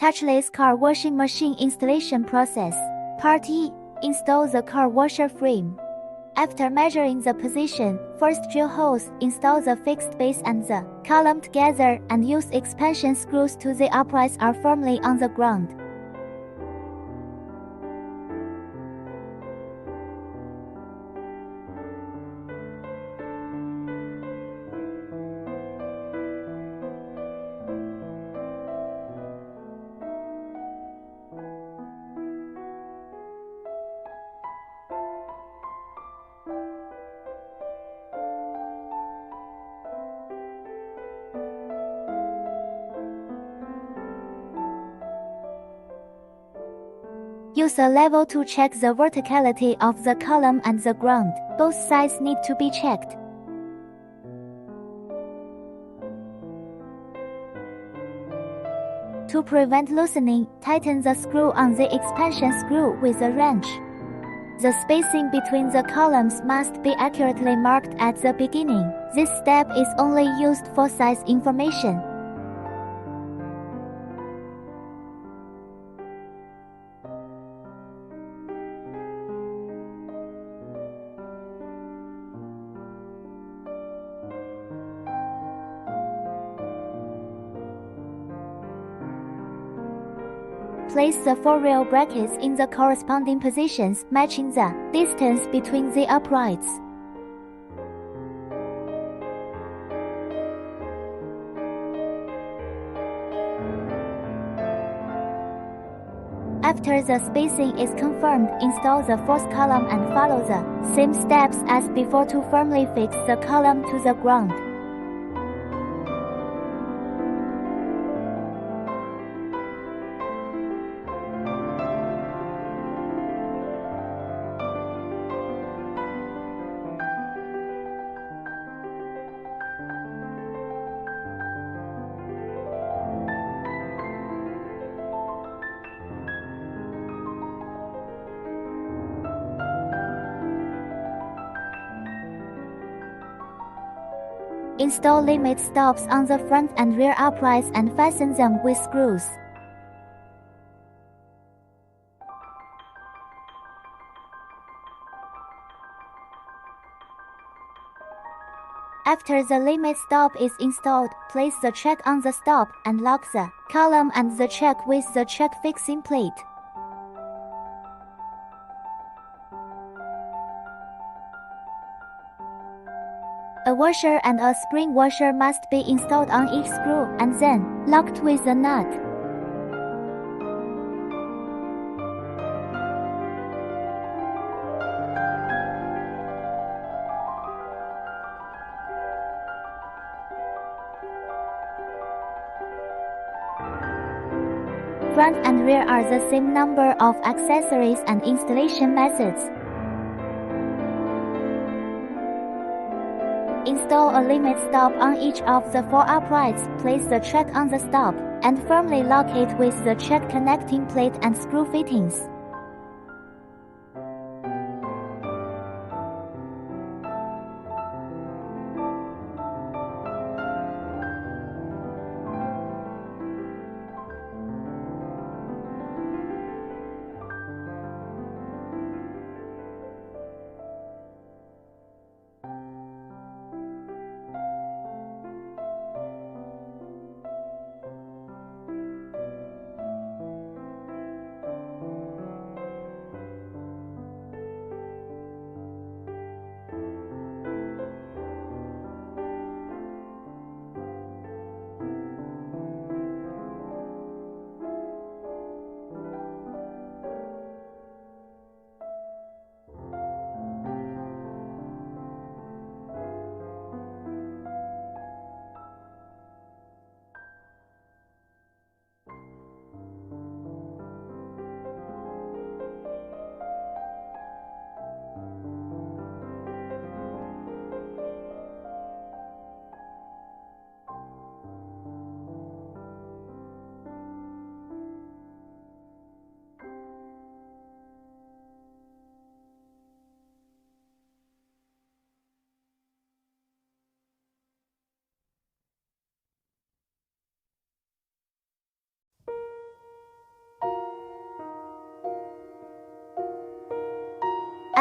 Touchless car washing machine installation process. Part E. Install the car washer frame. After measuring the position, first drill holes, install the fixed base and the column together, and use expansion screws to the uprights are firmly on the ground. Use a level to check the verticality of the column and the ground. Both sides need to be checked. To prevent loosening, tighten the screw on the expansion screw with a wrench. The spacing between the columns must be accurately marked at the beginning. This step is only used for size information. Place the 4 rail brackets in the corresponding positions, matching the distance between the uprights. After the spacing is confirmed, install the fourth column and follow the same steps as before to firmly fix the column to the ground. Install limit stops on the front and rear uprights and fasten them with screws. After the limit stop is installed, place the check on the stop and lock the column and the check with the check fixing plate. A washer and a spring washer must be installed on each screw and then locked with a nut. Front and rear are the same number of accessories and installation methods. Install a limit stop on each of the 4 uprights, place the check on the stop, and firmly lock it with the check connecting plate and screw fittings.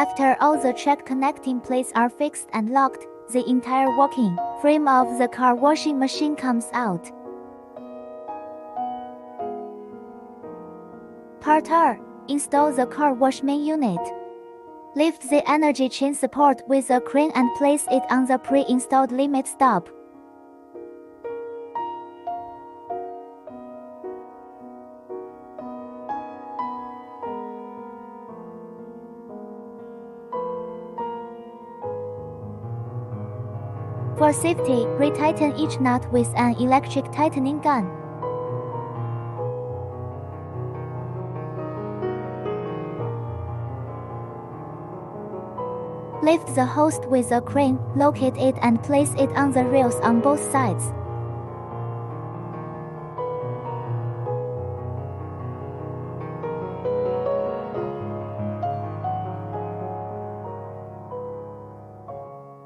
After all the track connecting plates are fixed and locked, the entire working frame of the car washing machine comes out. Part R. Install the car wash main unit. Lift the energy chain support with a crane and place it on the pre-installed limit stop. For safety, retighten each nut with an electric tightening gun. Lift the hose with a crane, locate it and place it on the rails on both sides.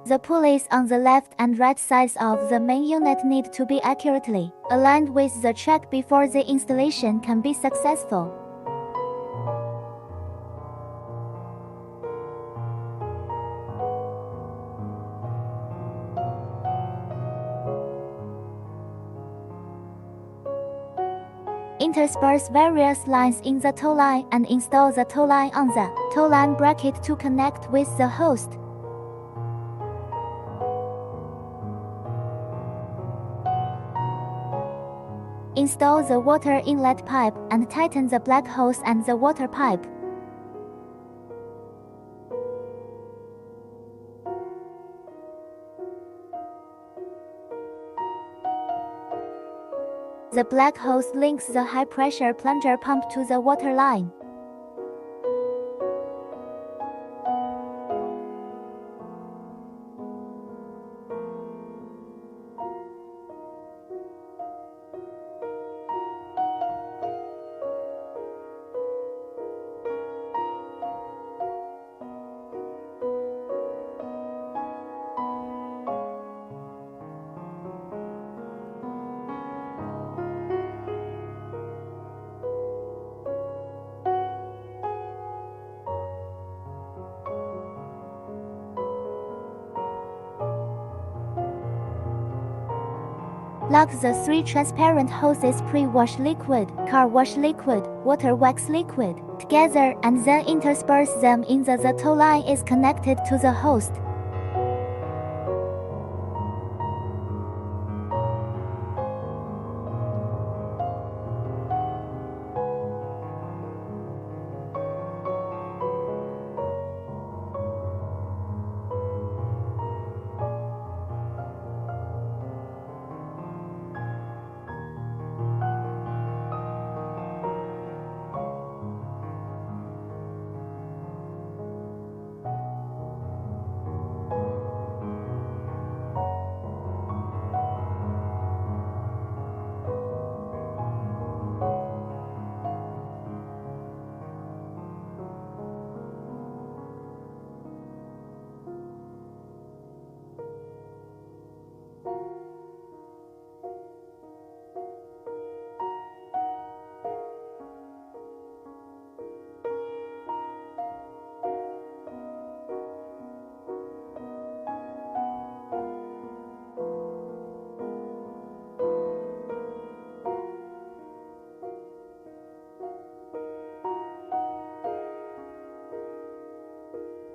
The pulleys on the left and right sides of the main unit need to be accurately aligned with the track before the installation can be successful. Intersperse various lines in the tow line and install the tow line on the tow line bracket to connect with the hose. Install the water inlet pipe and tighten the black hose and the water pipe. The black hose links the high-pressure plunger pump to the water line. Lock the three transparent hoses pre-wash liquid, car wash liquid, water wax liquid together and then intersperse them in the tow line is connected to the hose.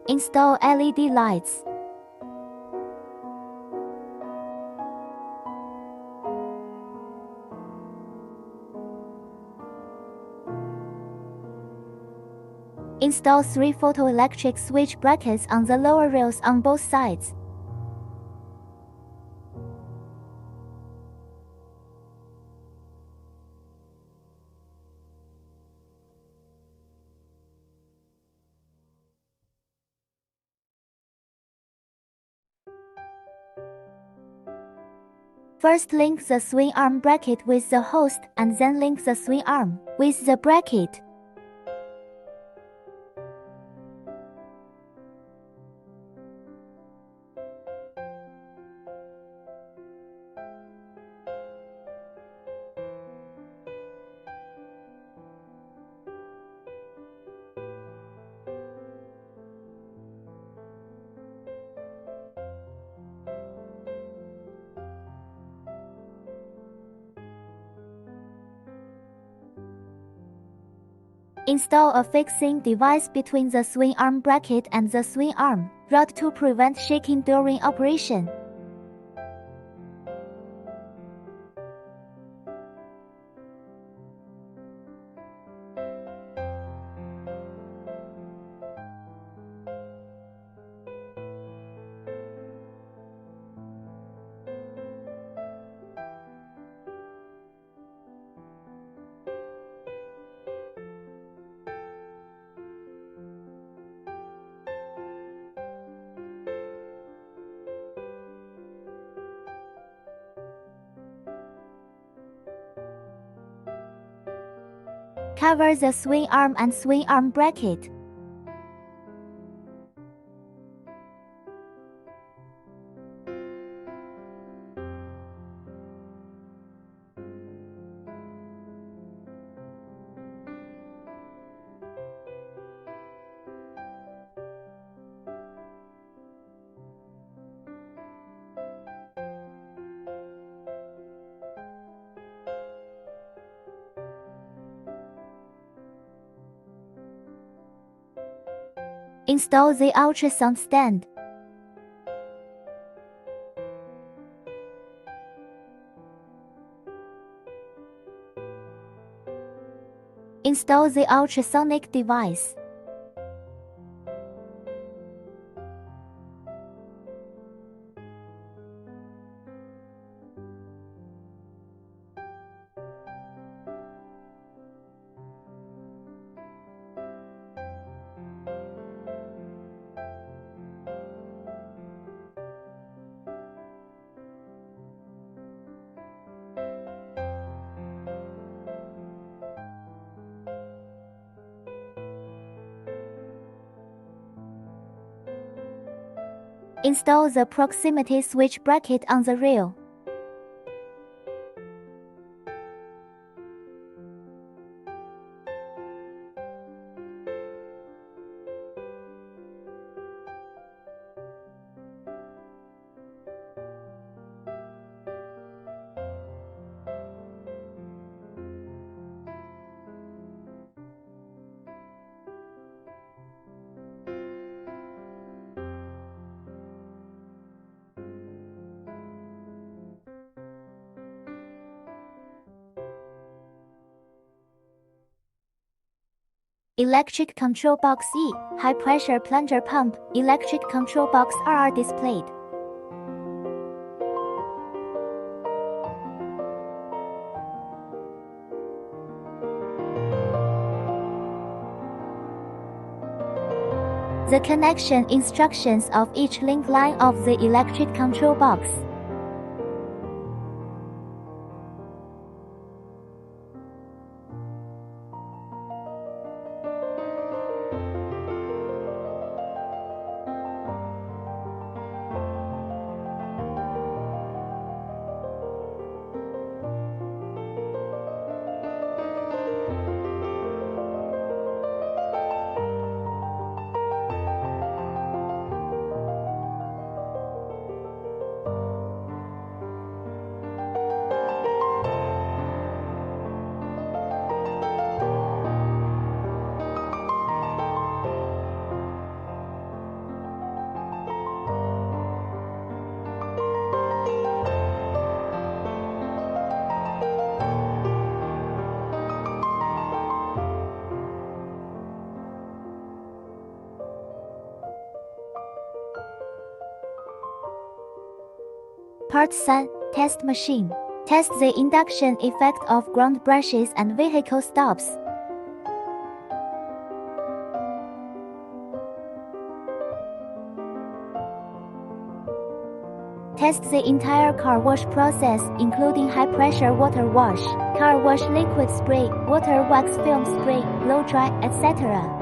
Install LED lights. Install 3 photoelectric switch brackets on the lower rails on both sides. First link the swing arm bracket with the hose and then link the swing arm with the bracket. Install a fixing device between the swing arm bracket and the swing arm rod to prevent shaking during operation. Cover the swing arm and swing arm bracket. Install the ultrasound stand. Install the ultrasonic device. Install the proximity switch bracket on the rail. Electric control box E, high pressure plunger pump, electric control box R are displayed. The connection instructions of each link line of the electric control box. Part 3. Test machine. Test the induction effect of ground brushes and vehicle stops. Test the entire car wash process, including high-pressure water wash, car wash liquid spray, water wax film spray, blow dry, etc.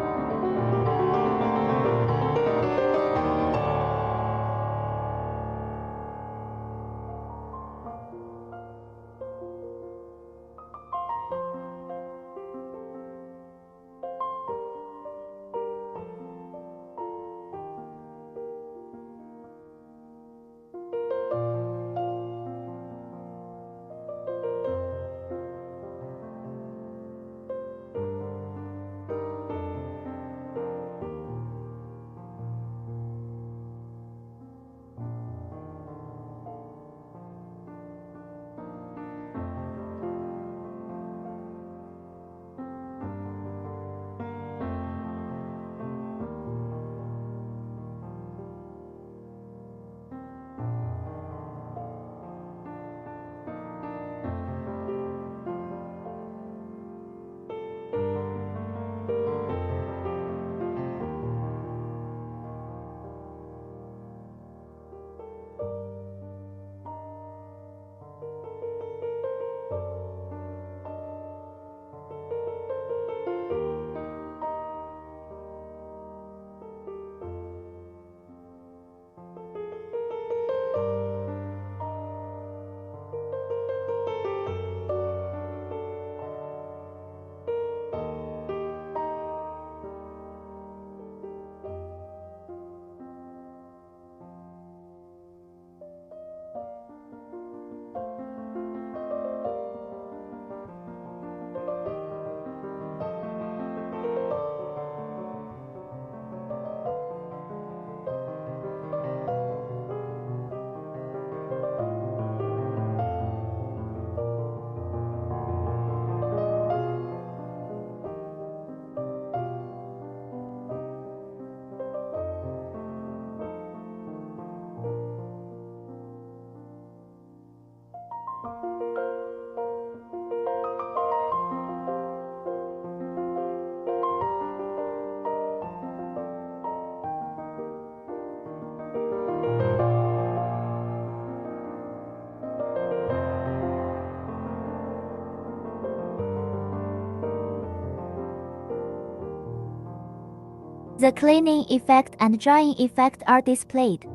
The cleaning effect and drying effect are displayed.